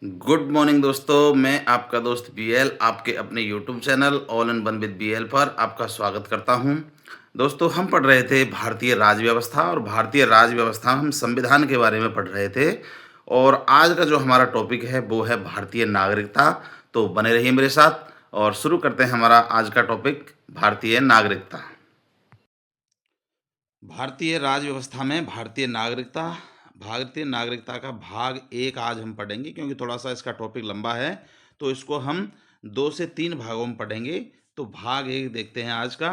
Good morning दोस्तों, मैं आपका दोस्त बीएल आपके अपने YouTube channel all in one with BL पर आपका स्वागत करता हूं। दोस्तों, हम पढ़ रहे थे भारतीय राज्य व्यवस्था और भारतीय राज्य व्यवस्था में हम संविधान के बारे में पढ़ रहे थे। और आज का जो हमारा टॉपिक है वो है भारतीय नागरिकता। तो बने रहिए मेरे साथ और शुरू करते हैं हमारा आज का टॉपिक भारतीय नागरिकता। भारतीय राज्य व्यवस्था में भारतीय नागरिकता का भाग एक आज हम पढ़ेंगे, क्योंकि थोड़ा सा इसका टॉपिक लंबा है तो इसको हम 2 से 3 भागों में पढ़ेंगे। तो भाग एक देखते हैं आज का।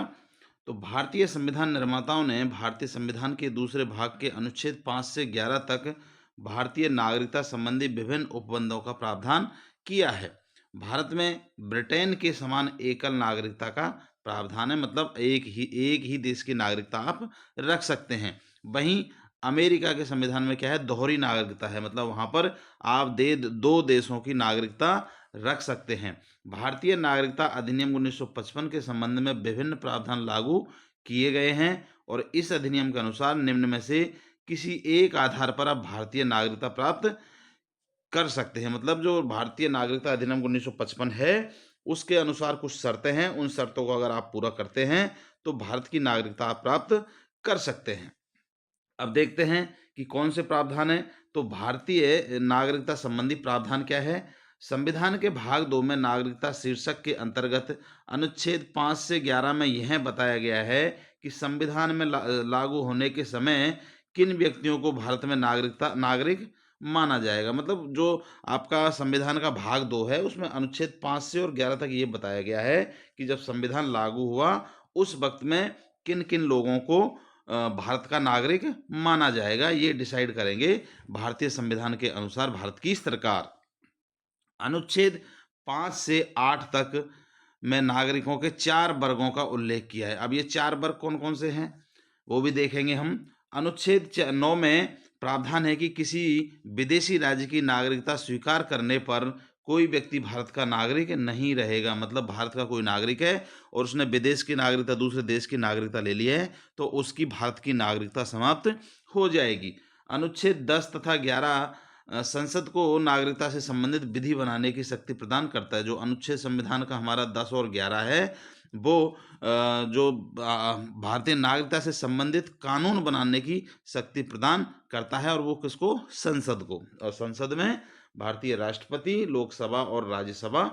तो भारतीय संविधान निर्माताओं ने भारतीय संविधान के दूसरे भाग के अनुच्छेद 5 से 11 तक भारतीय नागरिकता संबंधी विभिन्न उपबंधों का प्रावधान किया है। भारत में ब्रिटेन के समान एकल नागरिकता का प्रावधान है, मतलब एक ही देश की नागरिकता आप रख सकते हैं। वहीं अमेरिका के संविधान में क्या है, दोहरी नागरिकता है, मतलब वहां पर आप दो देशों की नागरिकता रख सकते हैं। भारतीय नागरिकता अधिनियम 1955 के संबंध में विभिन्न प्रावधान लागू किए गए हैं और इस अधिनियम के अनुसार निम्न में से किसी एक आधार पर आप भारतीय नागरिकता प्राप्त कर सकते हैं। मतलब जो भारतीय नागरिकता अधिनियम 1955 है उसके अनुसार कुछ शर्तें हैं, उन शर्तों को अगर आप पूरा करते हैं तो भारत की नागरिकता आप प्राप्त कर सकते हैं। अब देखते हैं कि कौन से प्रावधान है। तो भारतीय नागरिकता संबंधी प्रावधान क्या है। संविधान के भाग 2 में नागरिकता शीर्षक के अंतर्गत अनुच्छेद 5 से 11 में यह बताया गया है कि संविधान में लागू होने के समय किन व्यक्तियों को भारत में नागरिक माना जाएगा। मतलब जो आपका संविधान का भाग 2 है उसमें अनुच्छेद 5 से और 11 तक ये बताया गया है कि जब संविधान लागू हुआ उस वक्त में किन किन लोगों को भारत का नागरिक माना जाएगा, ये डिसाइड करेंगे भारतीय संविधान के अनुसार भारत की सरकार। अनुच्छेद 5 से 8 तक में नागरिकों के 4 वर्गों का उल्लेख किया है। अब ये 4 वर्ग कौन कौन से हैं वो भी देखेंगे हम। अनुच्छेद 9 में प्रावधान है कि किसी विदेशी राज्य की नागरिकता स्वीकार करने पर कोई व्यक्ति भारत का नागरिक नहीं रहेगा। मतलब भारत का कोई नागरिक है और उसने विदेश की नागरिकता, दूसरे देश की नागरिकता ले ली है तो उसकी भारत की नागरिकता समाप्त हो जाएगी। अनुच्छेद 10 तथा 11 संसद को नागरिकता से संबंधित विधि बनाने की शक्ति प्रदान करता है। जो अनुच्छेद संविधान का हमारा 10 और 11 है वो जो भारतीय नागरिकता से संबंधित कानून बनाने की शक्ति प्रदान करता है, और वो किसको, संसद को। और संसद में भारतीय राष्ट्रपति, लोकसभा और राज्यसभा,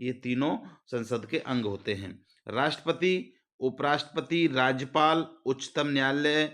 ये तीनों संसद के अंग होते हैं। राष्ट्रपति, उपराष्ट्रपति, राज्यपाल, उच्चतम न्यायालय,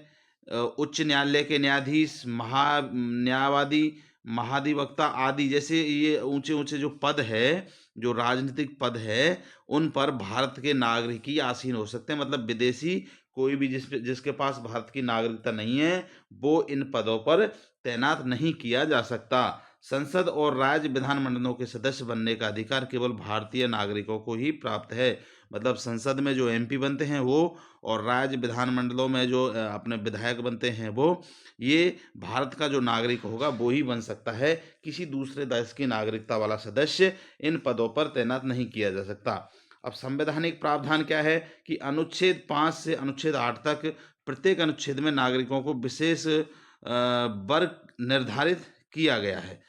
उच्च न्यायालय के न्यायाधीश, महान्यायवादी, महाधिवक्ता आदि जैसे ये ऊंचे ऊंचे जो पद है, जो राजनीतिक पद है, उन पर भारत के नागरिक ही आसीन हो सकते हैं। मतलब विदेशी कोई भी जिसके पास भारत की नागरिकता नहीं है वो इन पदों पर तैनात नहीं किया जा सकता। संसद और राज्य विधानमंडलों के सदस्य बनने का अधिकार केवल भारतीय नागरिकों को ही प्राप्त है। मतलब संसद में जो एमपी बनते हैं वो, और राज्य विधानमंडलों में जो अपने विधायक बनते हैं वो, ये भारत का जो नागरिक होगा वो ही बन सकता है। किसी दूसरे देश की नागरिकता वाला सदस्य इन पदों पर तैनात नहीं किया जा सकता। अब संवैधानिक प्रावधान क्या है कि अनुच्छेद 5 से अनुच्छेद 8 तक प्रत्येक अनुच्छेद में नागरिकों को विशेष वर्ग निर्धारित किया गया है।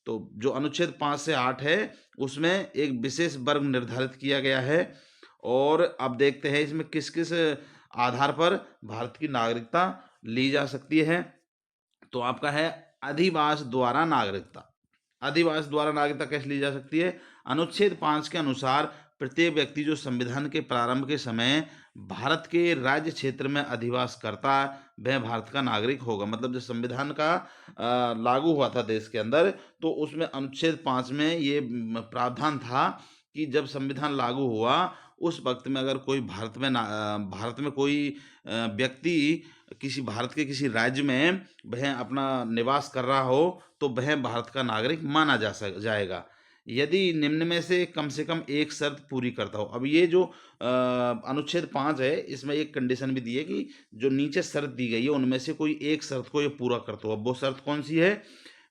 तो जो अनुच्छेद 5 से 8 है उसमें एक विशेष वर्ग निर्धारित किया गया है। और अब देखते हैं इसमें किस किस आधार पर भारत की नागरिकता ली जा सकती है। तो आपका है अधिवास द्वारा नागरिकता। अधिवास द्वारा नागरिकता कैसे ली जा सकती है। अनुच्छेद 5 के अनुसार प्रत्येक व्यक्ति जो संविधान के प्रारंभ के समय भारत के राज्य क्षेत्र में अधिवास करता है वह भारत का नागरिक होगा। मतलब जब संविधान का लागू हुआ था देश के अंदर तो उसमें अनुच्छेद 5 में ये प्रावधान था कि जब संविधान लागू हुआ उस वक्त में अगर कोई भारत में कोई व्यक्ति भारत के किसी राज्य में वह अपना निवास कर रहा हो तो वह भारत का नागरिक माना जाएगा यदि निम्न में से कम एक शर्त पूरी करता हो। अब ये जो अनुच्छेद 5 है इसमें एक कंडीशन भी दी है कि जो नीचे शर्त दी गई है उनमें से कोई एक शर्त को ये पूरा करता हो। अब वो शर्त कौन सी है।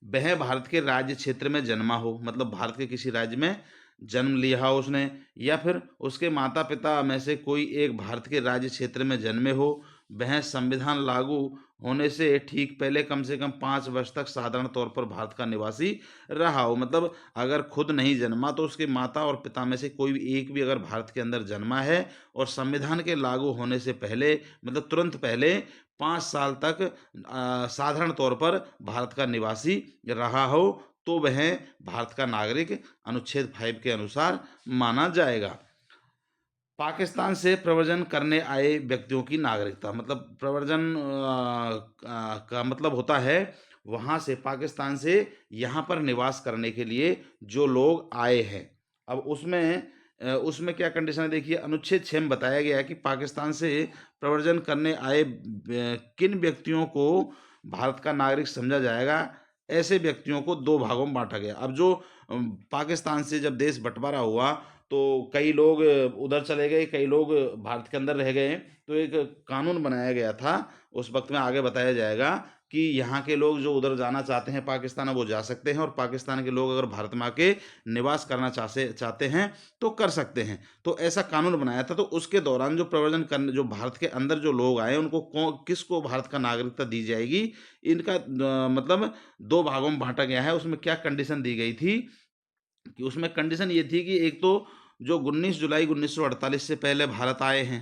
वह भारत के राज्य क्षेत्र में जन्मा हो, मतलब भारत के किसी राज्य में जन्म लिया हो उसने, या फिर उसके माता पिता में से कोई एक भारत के राज्य क्षेत्र में जन्मे हो, वह संविधान लागू होने से ठीक पहले कम से कम 5 वर्ष तक साधारण तौर पर भारत का निवासी रहा हो। मतलब अगर खुद नहीं जन्मा तो उसके माता और पिता में से कोई भी एक भी अगर भारत के अंदर जन्मा है और संविधान के लागू होने से पहले मतलब तुरंत पहले 5 साल तक साधारण तौर पर भारत का निवासी रहा हो तो वह भारत का नागरिक अनुच्छेद 5 के अनुसार माना जाएगा। पाकिस्तान से प्रव्रजन करने आए व्यक्तियों की नागरिकता मतलब प्रव्रजन का मतलब होता है वहाँ से पाकिस्तान से यहाँ पर निवास करने के लिए जो लोग आए हैं। अब उसमें क्या कंडीशन है देखिए, अनुच्छेद 6 में बताया गया है कि पाकिस्तान से प्रव्रजन करने आए किन व्यक्तियों को भारत का नागरिक समझा जाएगा। ऐसे व्यक्तियों को 2 भागों में बांटा गया। अब जो पाकिस्तान से जब देश बंटवारा हुआ तो कई लोग उधर चले गए, कई लोग भारत के अंदर रह गए, तो एक कानून बनाया गया था। उस वक्त में आगे बताया जाएगा कि यहाँ के लोग जो उधर जाना चाहते हैं पाकिस्तान वो जा सकते हैं और पाकिस्तान के लोग अगर भारत में आके निवास करना चाहते हैं तो कर सकते हैं। तो ऐसा कानून बनाया था। तो उसके दौरान जो प्रव्रजन करने जो भारत के अंदर जो लोग आए उनको किसको भारत का नागरिकता दी जाएगी, इनका मतलब 2 भागों में बांटा गया है। उसमें क्या कंडीशन दी गई थी कि उसमें कंडीशन ये थी कि एक तो जो 19 जुलाई 1948 से पहले भारत आए हैं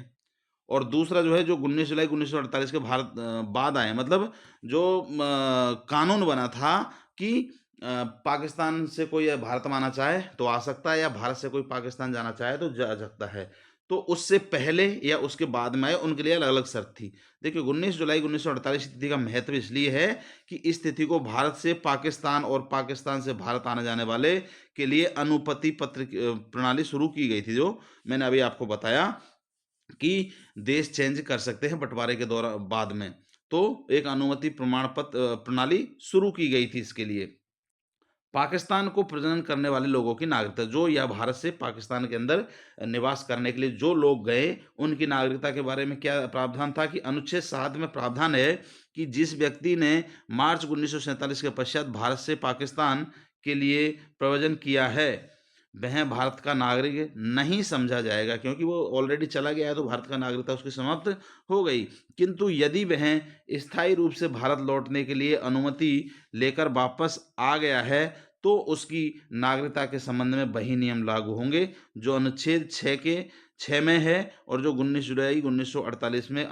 और दूसरा जो है जो 19 जुलाई 1948 के बाद आए। मतलब जो कानून बना था कि पाकिस्तान से कोई भारत में आना चाहे तो आ सकता है या भारत से कोई पाकिस्तान जाना चाहे तो जा सकता है। तो उससे पहले या उसके बाद में आए उनके लिए अलग अलग शर्त थी। देखिए 19 जुलाई 1948 तिथि का महत्व इसलिए है कि इस तिथि को भारत से पाकिस्तान और पाकिस्तान से भारत आने जाने वाले के लिए अनुमति पत्र प्रणाली शुरू की गई थी, जो मैंने अभी आपको बताया कि देश चेंज कर सकते हैं बंटवारे के दौरान बाद में। तो एक अनुमति प्रमाण पत्र प्रणाली शुरू की गई थी इसके लिए। पाकिस्तान को प्रजनन करने वाले लोगों की नागरिकता जो या भारत से पाकिस्तान के अंदर निवास करने के लिए जो लोग गए उनकी नागरिकता के बारे में क्या प्रावधान था कि अनुच्छेद 7 में प्रावधान है कि जिस व्यक्ति ने मार्च 1947 के पश्चात भारत से पाकिस्तान के लिए प्रव्रजन किया है वह भारत का नागरिक नहीं समझा जाएगा, क्योंकि वो ऑलरेडी चला गया है तो भारत का नागरिकता उसकी समाप्त हो गई। किंतु यदि वह स्थायी रूप से भारत लौटने के लिए अनुमति लेकर वापस आ गया है तो उसकी नागरिकता के संबंध में वही नियम लागू होंगे जो अनुच्छेद 6 में है और जो 19 जुलाई 1948 में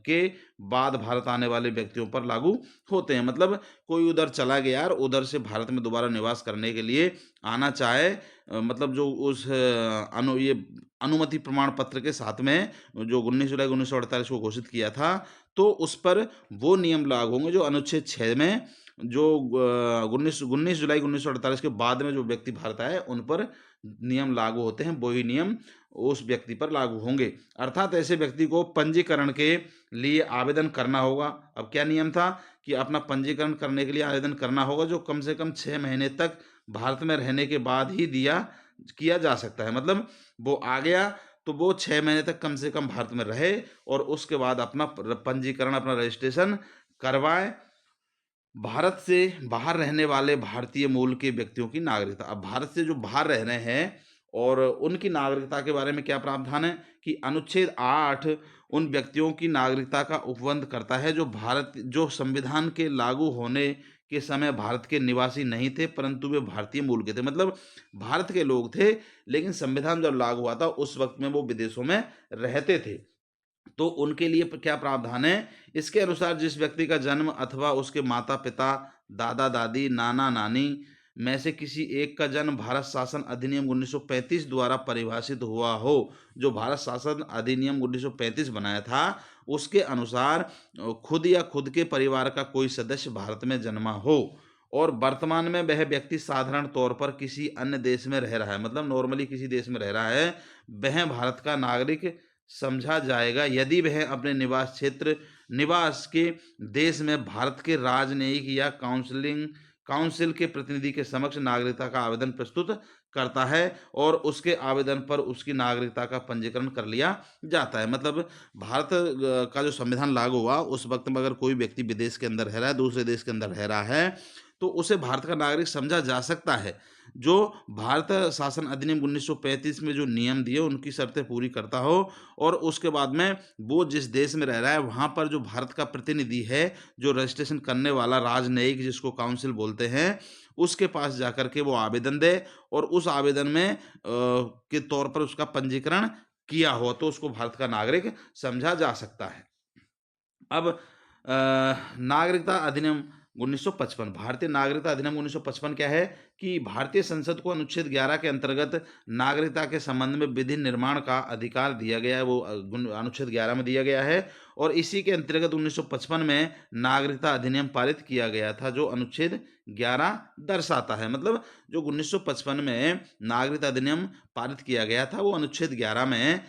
के बाद भारत आने वाले व्यक्तियों पर लागू होते हैं। मतलब कोई उधर चला गया और उधर से भारत में दोबारा निवास करने के लिए आना चाहे, मतलब जो उस ये अनुमति प्रमाण पत्र के साथ में जो 19 जुलाई 1948 को घोषित किया था तो उस पर वो नियम लागू होंगे जो अनुच्छेद 6 में जो 19 जुलाई 1948 के बाद में जो व्यक्ति भारत आए उन पर नियम लागू होते हैं, वही नियम उस व्यक्ति पर लागू होंगे। अर्थात ऐसे व्यक्ति को पंजीकरण के लिए आवेदन करना होगा। अब क्या नियम था कि अपना पंजीकरण करने के लिए आवेदन करना होगा जो कम से कम 6 महीने तक भारत में रहने के बाद ही किया जा सकता है। मतलब वो आ गया तो वो 6 महीने तक कम से कम भारत में रहे और उसके बाद अपना पंजीकरण अपना रजिस्ट्रेशन करवाए। भारत से बाहर रहने वाले भारतीय मूल के व्यक्तियों की नागरिकता। अब भारत से जो बाहर रह रहे हैं और उनकी नागरिकता के बारे में क्या प्रावधान है कि अनुच्छेद 8 उन व्यक्तियों की नागरिकता का उपबंध करता है जो संविधान के लागू होने के समय भारत के निवासी नहीं थे परंतु वे भारतीय मूल के थे। मतलब भारत के लोग थे लेकिन संविधान जब लागू हुआ था उस वक्त में वो विदेशों में रहते थे। तो उनके लिए क्या प्रावधान है, इसके अनुसार जिस व्यक्ति का जन्म अथवा उसके माता पिता दादा दादी नाना नानी में से किसी एक का जन्म भारत शासन अधिनियम 1935 द्वारा परिभाषित हुआ हो, जो भारत शासन अधिनियम 1935 बनाया था उसके अनुसार खुद या खुद के परिवार का कोई सदस्य भारत में जन्मा हो और वर्तमान में वह व्यक्ति साधारण तौर पर किसी अन्य देश में रह रहा है, मतलब नॉर्मली किसी देश में रह रहा है, वह भारत का नागरिक समझा जाएगा यदि वह अपने निवास के देश में भारत के राजनयिक या काउंसिल के प्रतिनिधि के समक्ष नागरिकता का आवेदन प्रस्तुत करता है और उसके आवेदन पर उसकी नागरिकता का पंजीकरण कर लिया जाता है। मतलब भारत का जो संविधान लागू हुआ उस वक्त में अगर कोई व्यक्ति विदेश के अंदर रह रहा है, दूसरे देश के अंदर रह रहा है तो उसे भारत का नागरिक समझा जा सकता है। जो भारत शासन अधिनियम 1935 में जो नियम दिए उनकी शर्तें पूरी करता हो और उसके बाद में वो जिस देश में रह रहा है वहाँ पर जो भारत का प्रतिनिधि है, जो रजिस्ट्रेशन करने वाला राजनयिक जिसको काउंसिल बोलते हैं, उसके पास जाकर के वो आवेदन दे और उस आवेदन में के तौर पर उसका पंजीकरण किया हो तो उसको भारत का नागरिक समझा जा सकता है। अब नागरिकता अधिनियम 1955 भारतीय नागरिकता अधिनियम 1955 क्या है कि भारतीय संसद को अनुच्छेद 11 के अंतर्गत नागरिकता के संबंध में विधि निर्माण का अधिकार दिया गया है, वो अनुच्छेद 11 में दिया गया है और इसी के अंतर्गत 1955 में नागरिकता अधिनियम पारित किया गया था जो अनुच्छेद 11 दर्शाता है। मतलब जो 1955 में नागरिकता अधिनियम पारित किया गया था वो अनुच्छेद 11 में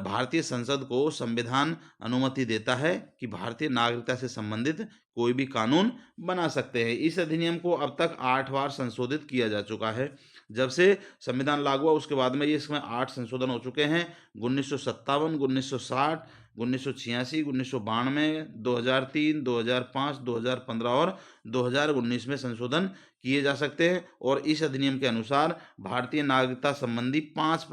भारतीय संसद को संविधान अनुमति देता है कि भारतीय नागरिकता से संबंधित कोई भी कानून बना सकते हैं। इस अधिनियम को अब तक 8 बार संशोधित किया जा चुका है। जब से संविधान लागू हुआ उसके बाद में ये इसमें 8 संशोधन हो चुके हैं। 1957, 1960, 1986, 1992, 2003, 2005, 2015 और 2019 में संशोधन किए जा सकते हैं और इस अधिनियम के अनुसार भारतीय नागरिकता संबंधी 5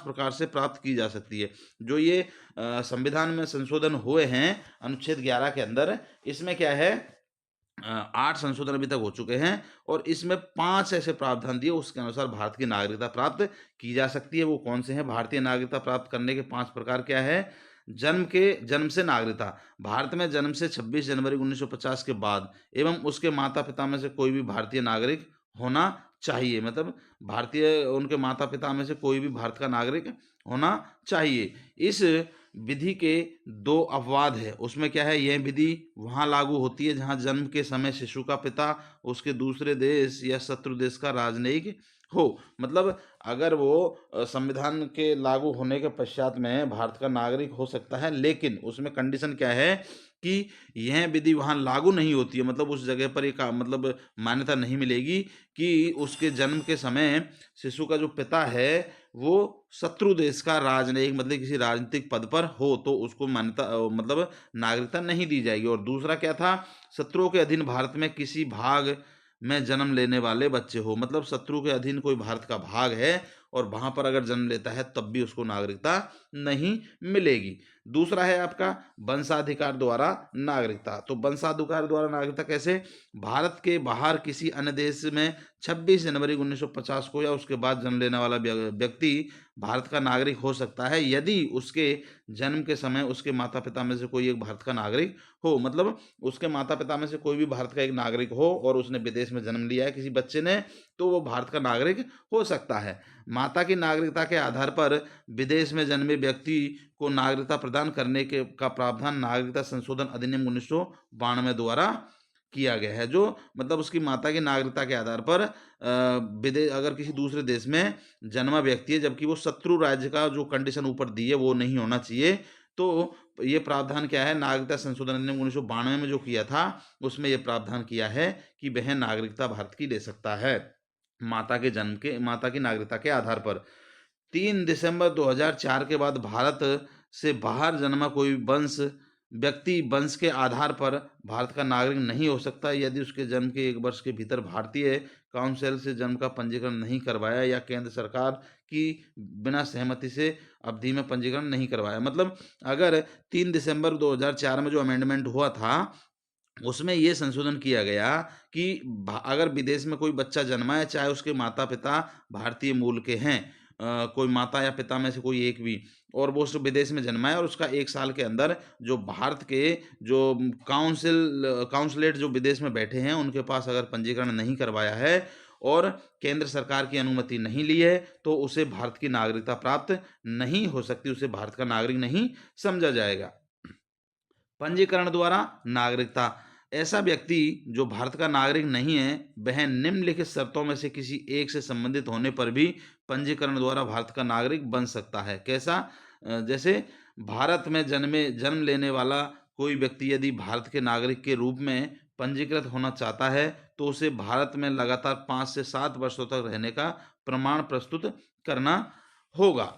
प्रकार से प्राप्त की जा सकती है। जो ये संविधान में संशोधन हुए हैं अनुच्छेद 11 के अंदर, इसमें क्या है 8 संशोधन अभी तक हो चुके हैं और इसमें 5 ऐसे प्रावधान दिए उसके अनुसार भारत की नागरिकता प्राप्त की जा सकती है। वो कौन से हैं? भारतीय नागरिकता प्राप्त करने के 5 प्रकार क्या है? जन्म से नागरिकता, भारत में जन्म से 26 जनवरी 1950 के बाद एवं उसके माता पिता में से कोई भी भारतीय नागरिक होना चाहिए। मतलब भारतीय उनके माता पिता में से कोई भी भारत का नागरिक होना चाहिए। इस विधि के 2 अपवाद है। उसमें क्या है, यह विधि वहाँ लागू होती है जहाँ जन्म के समय शिशु का पिता उसके दूसरे देश या शत्रु देश का राजनयिक हो। मतलब अगर वो संविधान के लागू होने के पश्चात में भारत का नागरिक हो सकता है, लेकिन उसमें कंडीशन क्या है कि यह विधि वहाँ लागू नहीं होती है। मतलब उस जगह पर एक मतलब मान्यता नहीं मिलेगी कि उसके जन्म के समय शिशु का जो पिता है वो शत्रु देश का राजनयिक मतलब किसी राजनीतिक पद पर हो तो उसको मान्यता मतलब नागरिकता नहीं दी जाएगी। और दूसरा क्या था, शत्रुओं के अधीन भारत में किसी भाग में जन्म लेने वाले बच्चे हो। मतलब शत्रु के अधीन कोई भारत का भाग है और वहां पर अगर जन्म लेता है तब भी उसको नागरिकता नहीं मिलेगी। दूसरा है आपका वंशाधिकार द्वारा नागरिकता। तो वंशाधिकार द्वारा नागरिकता कैसे? भारत के बाहर किसी अन्य देश में 26 जनवरी 1950 को या उसके बाद जन्म लेने वाला व्यक्ति भारत का नागरिक हो सकता है यदि उसके जन्म के समय उसके माता पिता में से कोई एक भारत का नागरिक हो। मतलब उसके माता पिता में से कोई भी भारत का एक नागरिक हो और उसने विदेश में जन्म लिया है किसी बच्चे ने, तो वो भारत का नागरिक हो सकता है। माता की नागरिकता के आधार पर विदेश में जन्मे व्यक्ति को नागरिकता प्रदान करने के का प्रावधान नागरिकता संशोधन अधिनियम 1992 द्वारा किया गया है। जो मतलब उसकी माता की नागरिकता के आधार पर विदेश अगर किसी दूसरे देश में जन्मा व्यक्ति है जबकि वो शत्रु राज्य का जो कंडीशन ऊपर दी है वो नहीं होना चाहिए, तो ये प्रावधान क्या है, नागरिकता संशोधन अधिनियम 1992 में जो किया था उसमें ये प्रावधान किया है कि वह नागरिकता भारत की ले सकता है माता की नागरिकता के आधार पर। 3 दिसंबर 2004 के बाद भारत से बाहर जन्मा कोई व्यक्ति वंश के आधार पर भारत का नागरिक नहीं हो सकता यदि उसके जन्म के 1 वर्ष के भीतर भारतीय काउंसिल से जन्म का पंजीकरण नहीं करवाया या केंद्र सरकार की बिना सहमति से अवधि में पंजीकरण नहीं करवाया। मतलब अगर 3 दिसंबर 2004 में जो अमेंडमेंट हुआ था उसमें ये संशोधन किया गया कि अगर विदेश में कोई बच्चा जन्मा है चाहे उसके माता पिता भारतीय मूल के हैं, कोई माता या पिता में से कोई एक भी, और वो उस विदेश में जन्मा है और उसका 1 साल के अंदर जो भारत के जो काउंसलेट जो विदेश में बैठे हैं उनके पास अगर पंजीकरण नहीं करवाया है और केंद्र सरकार की अनुमति नहीं ली है तो उसे भारत की नागरिकता प्राप्त नहीं हो सकती, उसे भारत का नागरिक नहीं समझा जाएगा। पंजीकरण द्वारा नागरिकता, ऐसा व्यक्ति जो भारत का नागरिक नहीं है वह निम्नलिखित शर्तों में से किसी एक से संबंधित होने पर भी पंजीकरण द्वारा भारत का नागरिक बन सकता है। कैसा? जैसे भारत में जन्म लेने वाला कोई व्यक्ति यदि भारत के नागरिक के रूप में पंजीकृत होना चाहता है तो उसे भारत में लगातार 5 से 7 वर्षों तक रहने का प्रमाण प्रस्तुत करना होगा।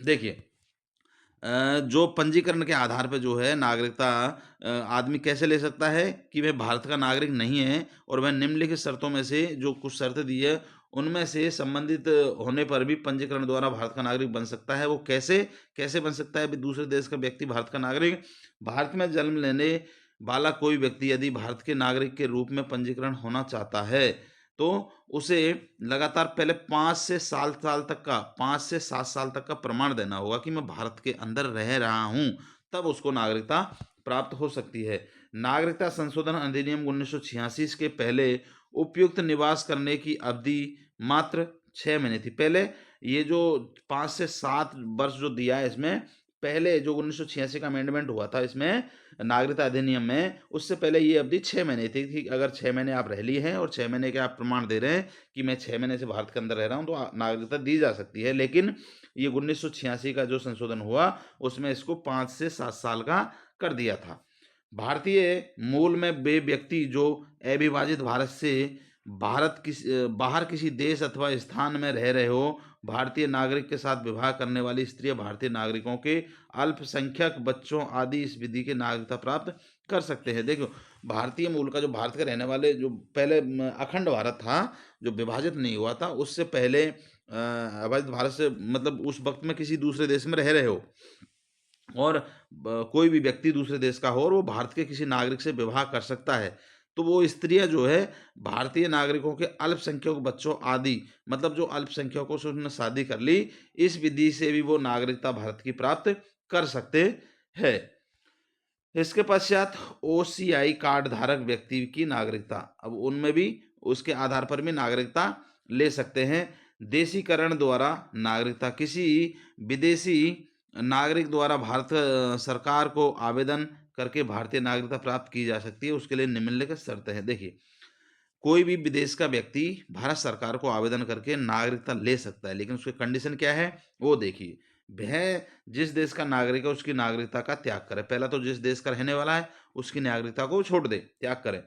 देखिए जो पंजीकरण के आधार पे जो है नागरिकता आदमी कैसे ले सकता है कि वह भारत का नागरिक नहीं है और वह निम्नलिखित शर्तों में से जो कुछ शर्तें दी है उनमें से संबंधित होने पर भी पंजीकरण द्वारा भारत का नागरिक बन सकता है। वो कैसे कैसे बन सकता है? भी दूसरे देश का व्यक्ति भारत का नागरिक, भारत में जन्म लेने वाला कोई व्यक्ति यदि भारत के नागरिक के रूप में पंजीकरण होना चाहता है तो उसे लगातार पहले 5 से 7 साल तक का प्रमाण देना होगा कि मैं भारत के अंदर रह रहा हूँ, तब उसको नागरिकता प्राप्त हो सकती है। नागरिकता संशोधन अधिनियम 1986 के पहले उपयुक्त निवास करने की अवधि मात्र 6 महीने थी। पहले ये जो 5 से 7 वर्ष जो दिया है इसमें, पहले जो 1986 का अमेंडमेंट हुआ था इसमें नागरिकता अधिनियम में, उससे पहले ये अवधि 6 महीने थी कि अगर 6 महीने आप रह लिए हैं और 6 महीने के आप प्रमाण दे रहे हैं कि मैं 6 महीने से भारत के अंदर रह रहा हूँ, तो नागरिकता दी जा सकती है। लेकिन ये 1986 का जो संशोधन हुआ उसमें इसको 5 से 7 साल का कर दिया था। भारतीय मूल में वे व्यक्ति जो अविभाजित भारत से बाहर किसी देश अथवा स्थान में रह रहे हो, भारतीय नागरिक के साथ विवाह करने वाली स्त्री भारतीय नागरिकों के अल्पसंख्यक बच्चों आदि इस विधि के नागरिकता प्राप्त कर सकते हैं। देखो, भारतीय मूल का जो भारत के रहने वाले जो पहले अखंड भारत था, जो विभाजित नहीं हुआ था, उससे पहले अविभाजित भारत से मतलब उस वक्त में किसी दूसरे देश में रह रहे हो और कोई भी व्यक्ति दूसरे देश का हो और वो भारत के किसी नागरिक से विवाह कर सकता है, तो वो स्त्रियां जो है भारतीय नागरिकों के अल्पसंख्यक बच्चों आदि, मतलब जो अल्पसंख्यकों से उन्होंने शादी कर ली, इस विधि से भी वो नागरिकता भारत की प्राप्त कर सकते हैं। इसके पश्चात ओसीआई कार्ड धारक व्यक्ति की नागरिकता, अब उनमें भी उसके आधार पर भी नागरिकता ले सकते हैं। देशीकरण द्वारा नागरिकता, किसी विदेशी नागरिक द्वारा भारत सरकार को आवेदन करके भारतीय नागरिकता प्राप्त की जा सकती है। उसके लिए निम्नलिखित शर्तें हैं। देखिए, कोई भी विदेश का व्यक्ति भारत सरकार को आवेदन करके नागरिकता ले सकता है, लेकिन उसके कंडीशन क्या है वो देखिए। वह जिस देश का नागरिक है उसकी नागरिकता का त्याग करे। पहला तो जिस देश का रहने वाला है उसकी नागरिकता को छोड़ दे, त्याग करे।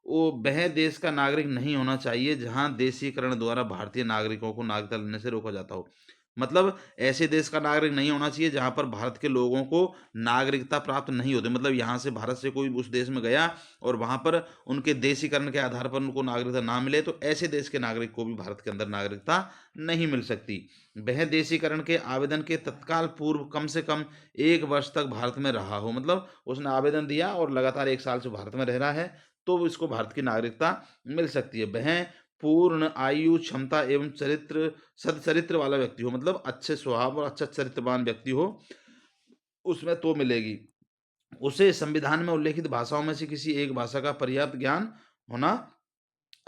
वो वह देश का नागरिक नहीं होना चाहिए जहां देशीकरण द्वारा भारतीय नागरिकों को नागरिकता लेने से रोका जाता हो। मतलब ऐसे देश का नागरिक नहीं होना चाहिए जहां पर भारत के लोगों को नागरिकता प्राप्त नहीं होती। मतलब यहाँ से भारत से कोई उस देश में गया और वहां पर उनके देशीकरण के आधार पर उनको नागरिकता ना मिले, तो ऐसे देश के नागरिक को भी भारत के अंदर नागरिकता नहीं मिल सकती। वह देशीकरण के आवेदन के तत्काल पूर्व कम से कम 1 वर्ष तक भारत में रहा हो। मतलब उसने आवेदन दिया और लगातार 1 साल से भारत में रह रहा है, तो इसको भारत की नागरिकता मिल सकती है। वह पूर्ण आयु, क्षमता एवं सदचरित्र वाला व्यक्ति हो, मतलब अच्छे स्वभाव और अच्छा चरित्रवान व्यक्ति हो, उसमें तो मिलेगी। उसे संविधान में उल्लेखित भाषाओं में से किसी एक भाषा का पर्याप्त ज्ञान होना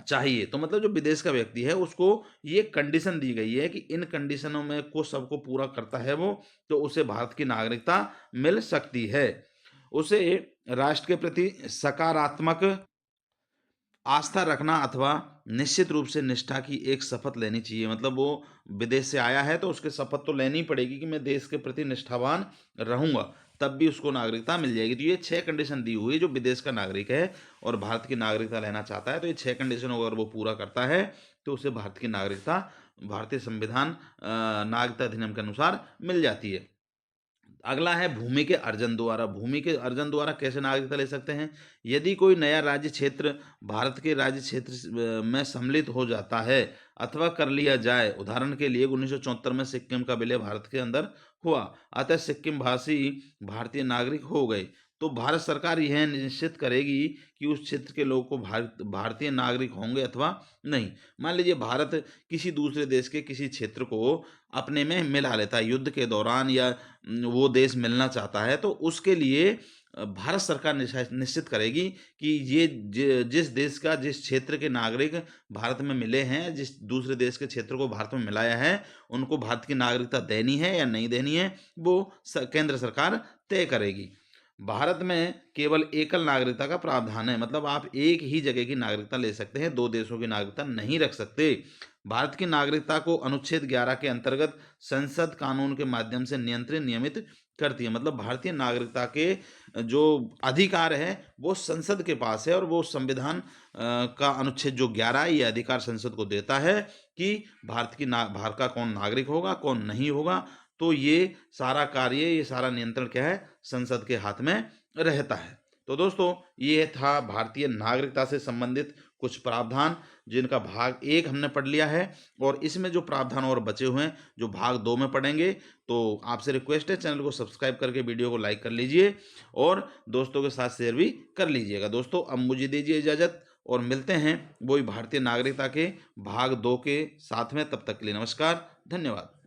चाहिए। तो मतलब जो विदेश का व्यक्ति है उसको ये कंडीशन दी गई है कि इन कंडीशनों में को सबको पूरा करता है वो, तो उसे भारत की नागरिकता मिल सकती है। उसे राष्ट्र के प्रति सकारात्मक आस्था रखना अथवा निश्चित रूप से निष्ठा की एक शपथ लेनी चाहिए। मतलब वो विदेश से आया है तो उसके शपथ तो लेनी पड़ेगी कि मैं देश के प्रति निष्ठावान रहूंगा, तब भी उसको नागरिकता मिल जाएगी। तो ये 6 कंडीशन दी हुई है। जो विदेश का नागरिक है और भारत की नागरिकता लेना चाहता है तो ये 6 कंडीशन अगर वो पूरा करता है तो उसे भारत की नागरिकता भारतीय संविधान नागरिकता अधिनियम के अनुसार मिल जाती है। अगला है भूमि के अर्जन द्वारा। भूमि के अर्जन द्वारा कैसे नागरिकता ले सकते हैं? यदि कोई नया राज्य क्षेत्र भारत के राज्य क्षेत्र में सम्मिलित हो जाता है अथवा कर लिया जाए, उदाहरण के लिए 1974 में सिक्किम का विलय भारत के अंदर हुआ, अतः सिक्किम भाषी भारतीय नागरिक हो गए, तो भारत सरकार यह निश्चित करेगी कि उस क्षेत्र के लोगों को भारतीय नागरिक होंगे अथवा नहीं। मान लीजिए भारत किसी दूसरे देश के किसी क्षेत्र को अपने में मिला लेता है युद्ध के दौरान, या वो देश मिलना चाहता है, तो उसके लिए भारत सरकार निश्चित करेगी कि ये जिस देश का जिस क्षेत्र के नागरिक भारत में मिले हैं, जिस दूसरे देश के क्षेत्र को भारत में मिलाया है, उनको भारत की नागरिकता देनी है या नहीं देनी है, वो केंद्र सरकार तय करेगी। भारत में केवल एकल नागरिकता का प्रावधान है। मतलब आप एक ही जगह की नागरिकता ले सकते हैं, 2 देशों की नागरिकता नहीं रख सकते। भारत की नागरिकता को अनुच्छेद 11 के अंतर्गत संसद कानून के माध्यम से नियमित करती है। मतलब भारतीय नागरिकता के जो अधिकार है वो संसद के पास है और वो संविधान का अनुच्छेद जो 11 है, ये अधिकार संसद को देता है कि भारत का कौन नागरिक होगा, कौन नहीं होगा। तो ये सारा कार्य, ये सारा नियंत्रण क्या है, संसद के हाथ में रहता है। तो दोस्तों, ये था भारतीय नागरिकता से संबंधित कुछ प्रावधान, जिनका भाग 1 हमने पढ़ लिया है, और इसमें जो प्रावधान और बचे हुए हैं जो भाग 2 में पढ़ेंगे। तो आपसे रिक्वेस्ट है, चैनल को सब्सक्राइब करके वीडियो को लाइक कर लीजिए और दोस्तों के साथ शेयर भी कर लीजिएगा। दोस्तों, अब मुझे दीजिए इजाज़त और मिलते हैं वही भारतीय नागरिकता के भाग 2 के साथ में। तब तक के लिए नमस्कार, धन्यवाद।